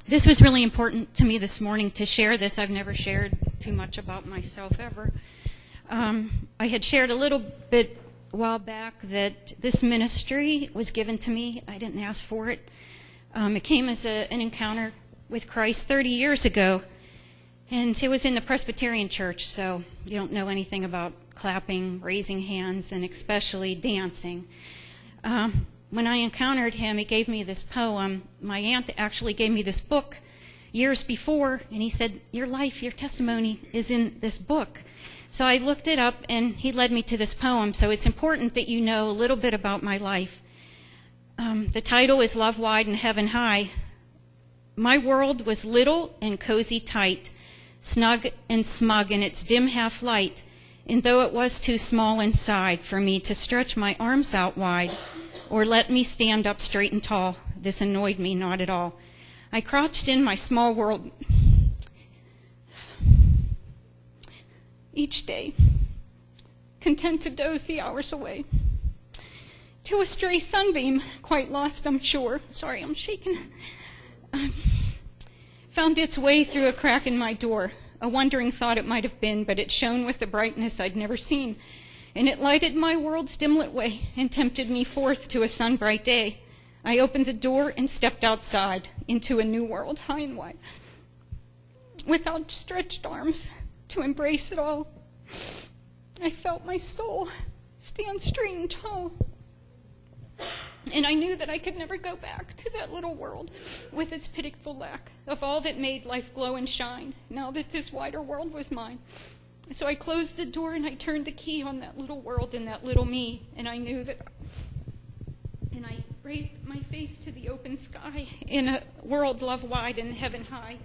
This was really important to me this morning to share this. I've never shared too much about myself ever. I had shared a little bit a while back that this ministry was given to me. I didn't ask for it. It came as an encounter with Christ 30 years ago, and it was in the Presbyterian church, so you don't know anything about clapping, raising hands, and especially dancing. When I encountered him, he gave me this poem. My aunt actually gave me this book years before, and he said, your life, your testimony is in this book. So I looked it up, and he led me to this poem. So it's important that you know a little bit about my life. The title is Love Wide and Heaven High. My world was little and cozy tight, snug and smug in its dim half light, and though it was too small inside for me to stretch my arms out wide, or let me stand up straight and tall, this annoyed me not at all. I crouched in my small world each day, content to doze the hours away, to a stray sunbeam, quite lost I'm sure, sorry I'm shaking, found its way through a crack in my door, a wondering thought it might have been, but it shone with a brightness I'd never seen, and it lighted my world's dim-lit way and tempted me forth to a sun-bright day. I opened the door and stepped outside into a new world, high and wide, with outstretched arms to embrace it all. I felt my soul stand straight and tall, and I knew that I could never go back to that little world with its pitiful lack of all that made life glow and shine, now that this wider world was mine. So I closed the door and I turned the key on that little world and that little me, and I knew that, and I raised my face to the open sky in a world love wide and heaven high.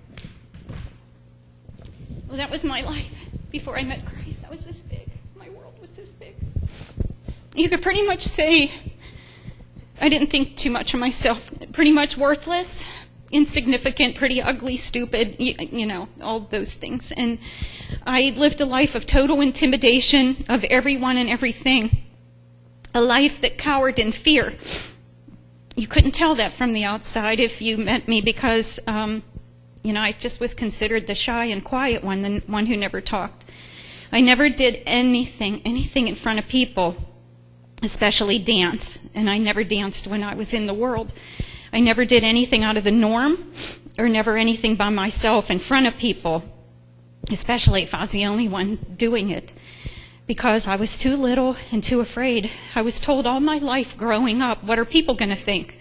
Well, that was my life before I met Christ. That was this big. My world was this big. You could pretty much say I didn't think too much of myself. Pretty much worthless, insignificant, pretty ugly, stupid, you know, all those things. And I lived a life of total intimidation of everyone and everything. A life that cowered in fear. You couldn't tell that from the outside if you met me because, you know, I just was considered the shy and quiet one, the one who never talked. I never did anything in front of people, especially dance. And I never danced when I was in the world. I never did anything out of the norm or never anything by myself in front of people, especially if I was the only one doing it, because I was too little and too afraid. I was told all my life growing up, what are people going to think?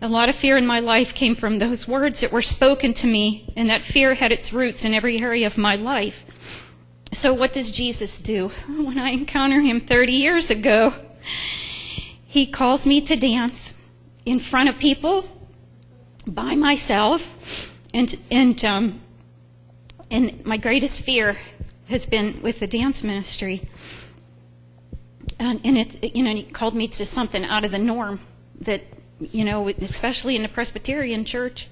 A lot of fear in my life came from those words that were spoken to me, and that fear had its roots in every area of my life. So what does Jesus do? When I encounter him 30 years ago, he calls me to dance in front of people, by myself, and my greatest fear has been with the dance ministry. And it, you know, he called me to something out of the norm that, you know, especially in the Presbyterian church.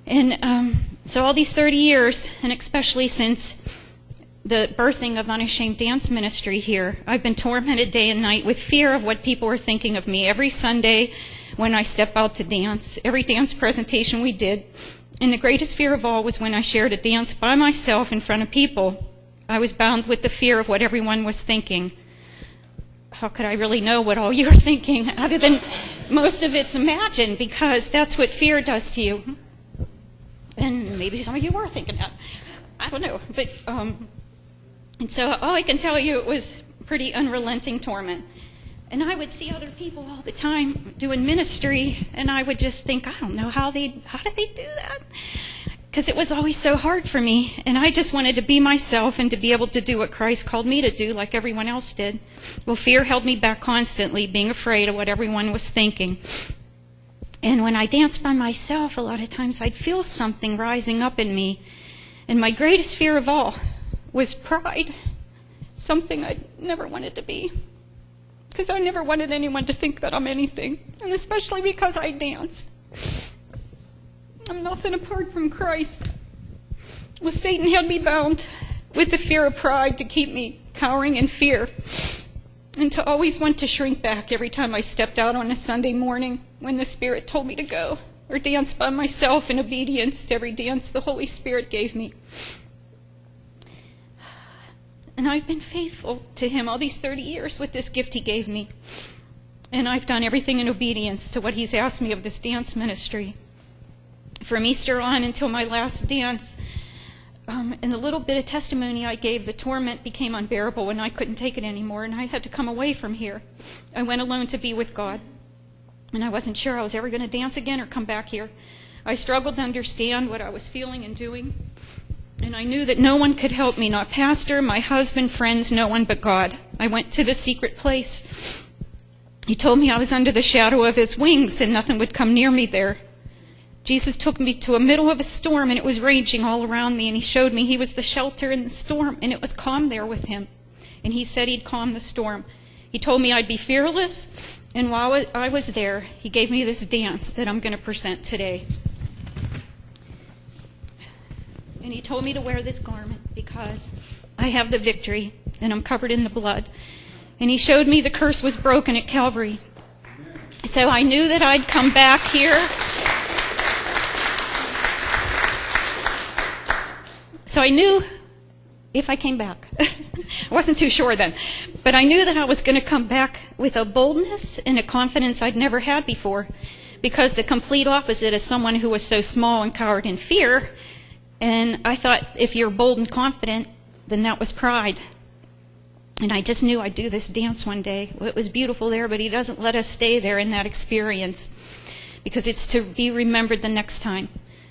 And so all these 30 years, and especially since the birthing of Unashamed Dance Ministry here, I've been tormented day and night with fear of what people are thinking of me. Every Sunday when I step out to dance, every dance presentation we did, and the greatest fear of all was when I shared a dance by myself in front of people. I was bound with the fear of what everyone was thinking. How could I really know what all you were thinking, other than most of it's imagined, because that's what fear does to you. And maybe some of you were thinking that. I don't know. But and so all I can tell you, it was pretty unrelenting torment. And I would see other people all the time doing ministry, and I would just think, I don't know how do they do that? Because it was always so hard for me, and I just wanted to be myself and to be able to do what Christ called me to do like everyone else did. Well, fear held me back constantly, being afraid of what everyone was thinking. And when I danced by myself, a lot of times I'd feel something rising up in me. And my greatest fear of all was pride, something I never wanted to be. Because I never wanted anyone to think that I'm anything, and especially because I danced. I'm nothing apart from Christ. Well, Satan had me bound with the fear of pride to keep me cowering in fear, and to always want to shrink back every time I stepped out on a Sunday morning when the Spirit told me to go. or dance by myself in obedience to every dance the Holy Spirit gave me. And I've been faithful to him all these 30 years with this gift he gave me. And I've done everything in obedience to what he's asked me of this dance ministry. From Easter on until my last dance, and the little bit of testimony I gave, the torment became unbearable and I couldn't take it anymore, and I had to come away from here. I went alone to be with God, and I wasn't sure I was ever going to dance again or come back here. I struggled to understand what I was feeling and doing, and I knew that no one could help me, not pastor, my husband, friends, no one but God. I went to the secret place. He told me I was under the shadow of his wings and nothing would come near me there. Jesus took me to a middle of a storm, and it was raging all around me, and he showed me he was the shelter in the storm, and it was calm there with him. And he said he'd calm the storm. He told me I'd be fearless, and while I was there, he gave me this dance that I'm going to present today. And he told me to wear this garment because I have the victory, and I'm covered in the blood. And he showed me the curse was broken at Calvary. So I knew that I'd come back here. So I knew if I came back, I wasn't too sure then, but I knew that I was going to come back with a boldness and a confidence I'd never had before, because the complete opposite is someone who was so small and cowered in fear. And I thought if you're bold and confident, then that was pride. And I just knew I'd do this dance one day. It was beautiful there, but he doesn't let us stay there in that experience, because it's to be remembered the next time.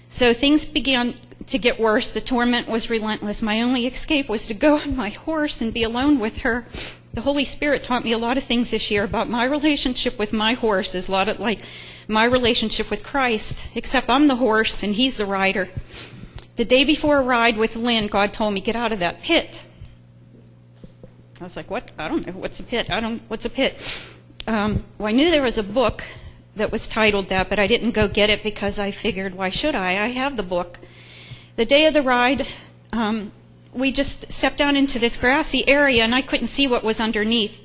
So things began to get worse. The torment was relentless. My only escape was to go on my horse and be alone with her. The Holy Spirit taught me a lot of things this year about my relationship with my horse is a lot like my relationship with Christ, except I'm the horse and he's the rider. The day before a ride with Lynn, God told me, get out of that pit. I was like, what? I don't know. What's a pit? What's a pit? Well, I knew there was a book that was titled that, but I didn't go get it because I figured, why should I? I have the book. The day of the ride, we just stepped down into this grassy area, and I couldn't see what was underneath.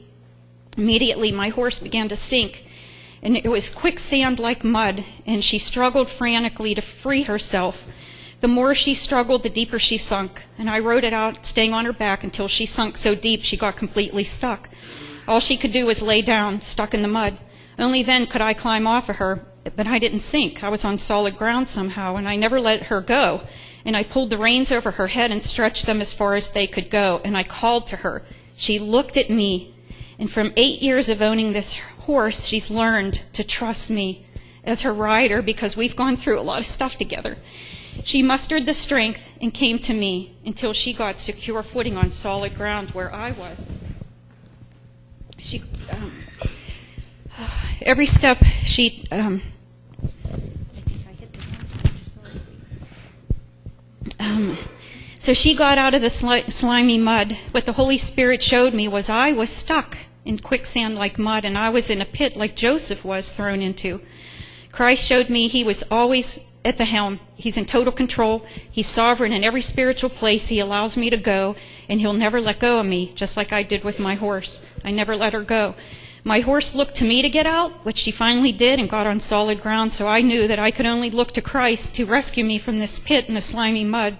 Immediately, my horse began to sink, and it was quicksand like mud, and she struggled frantically to free herself. The more she struggled, the deeper she sunk, and I rode it out, staying on her back until she sunk so deep she got completely stuck. All she could do was lay down, stuck in the mud. Only then could I climb off of her, but I didn't sink. I was on solid ground somehow, and I never let her go. And I pulled the reins over her head and stretched them as far as they could go, and I called to her. She looked at me, and from 8 years of owning this horse, she's learned to trust me as her rider, because we've gone through a lot of stuff together. She mustered the strength and came to me until she got secure footing on solid ground where I was. Every step she, so she got out of the slimy mud. What the Holy Spirit showed me was I was stuck in quicksand like mud, and I was in a pit like Joseph was thrown into. Christ showed me he was always at the helm. He's in total control. He's sovereign in every spiritual place he allows me to go, and he'll never let go of me, just like I did with my horse. I never let her go. My horse looked to me to get out, which she finally did and got on solid ground, so I knew that I could only look to Christ to rescue me from this pit in the slimy mud.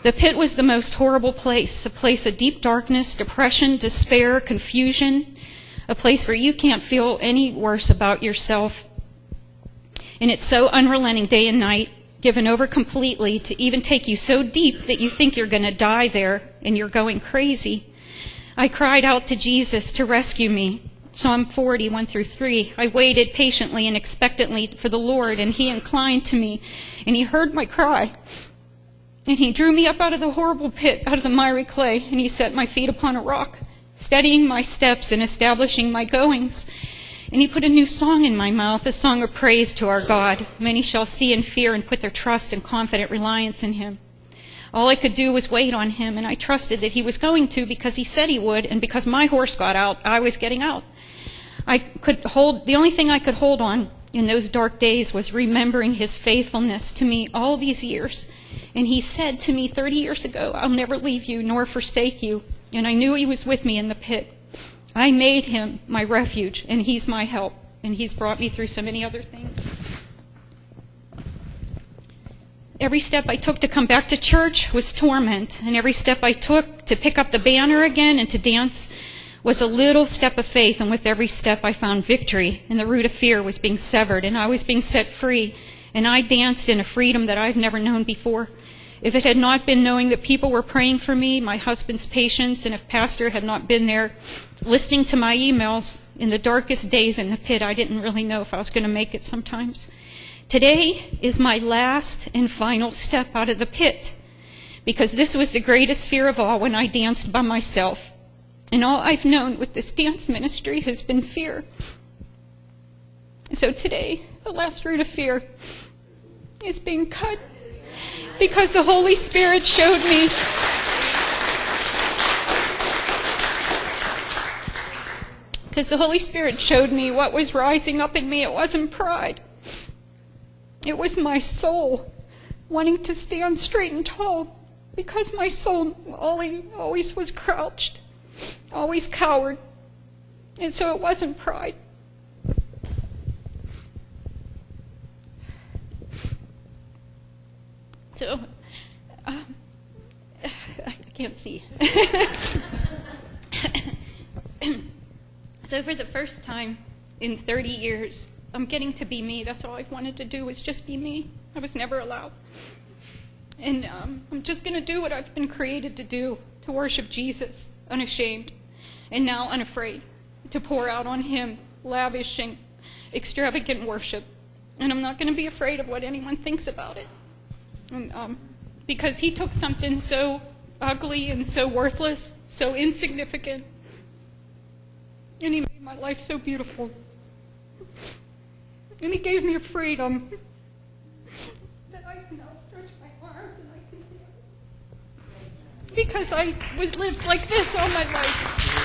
The pit was the most horrible place, a place of deep darkness, depression, despair, confusion, a place where you can't feel any worse about yourself. And it's so unrelenting day and night, given over completely to even take you so deep that you think you're going to die there and you're going crazy. I cried out to Jesus to rescue me. Psalm 40, 1-3. I waited patiently and expectantly for the Lord, and he inclined to me, and he heard my cry. And he drew me up out of the horrible pit, out of the miry clay, and he set my feet upon a rock, steadying my steps and establishing my goings. And he put a new song in my mouth, a song of praise to our God. Many shall see and fear and put their trust and confident reliance in him. All I could do was wait on him, and I trusted that he was going to, because he said he would, and because my horse got out, I was getting out. The only thing I could hold on in those dark days was remembering his faithfulness to me all these years. And he said to me 30 years ago, I'll never leave you nor forsake you. And I knew he was with me in the pit. I made him my refuge, and he's my help. And he's brought me through so many other things. Every step I took to come back to church was torment, and every step I took to pick up the banner again and to dance was a little step of faith, and with every step I found victory, and the root of fear was being severed, and I was being set free, and I danced in a freedom that I've never known before. If it had not been knowing that people were praying for me, my husband's patience, and if Pastor had not been there listening to my emails in the darkest days in the pit, I didn't really know if I was going to make it sometimes. Today is my last and final step out of the pit, because this was the greatest fear of all when I danced by myself. And all I've known with this dance ministry has been fear. So today, the last root of fear is being cut, because the Holy Spirit showed me what was rising up in me. It wasn't pride. It was my soul wanting to stand straight and tall, because my soul always was crouched, always cowered. And so it wasn't pride. So, I can't see. So for the first time in 30 years, I'm getting to be me. That's all I've wanted to do, was just be me. I was never allowed. And I'm just going to do what I've been created to do, to worship Jesus, unashamed, and now unafraid, to pour out on him lavishing, extravagant worship. And I'm not going to be afraid of what anyone thinks about it. And, because he took something so ugly and so worthless, so insignificant, and he made my life so beautiful. And he gave me a freedom that I can now stretch my arms and I can dance. Because I lived like this all my life.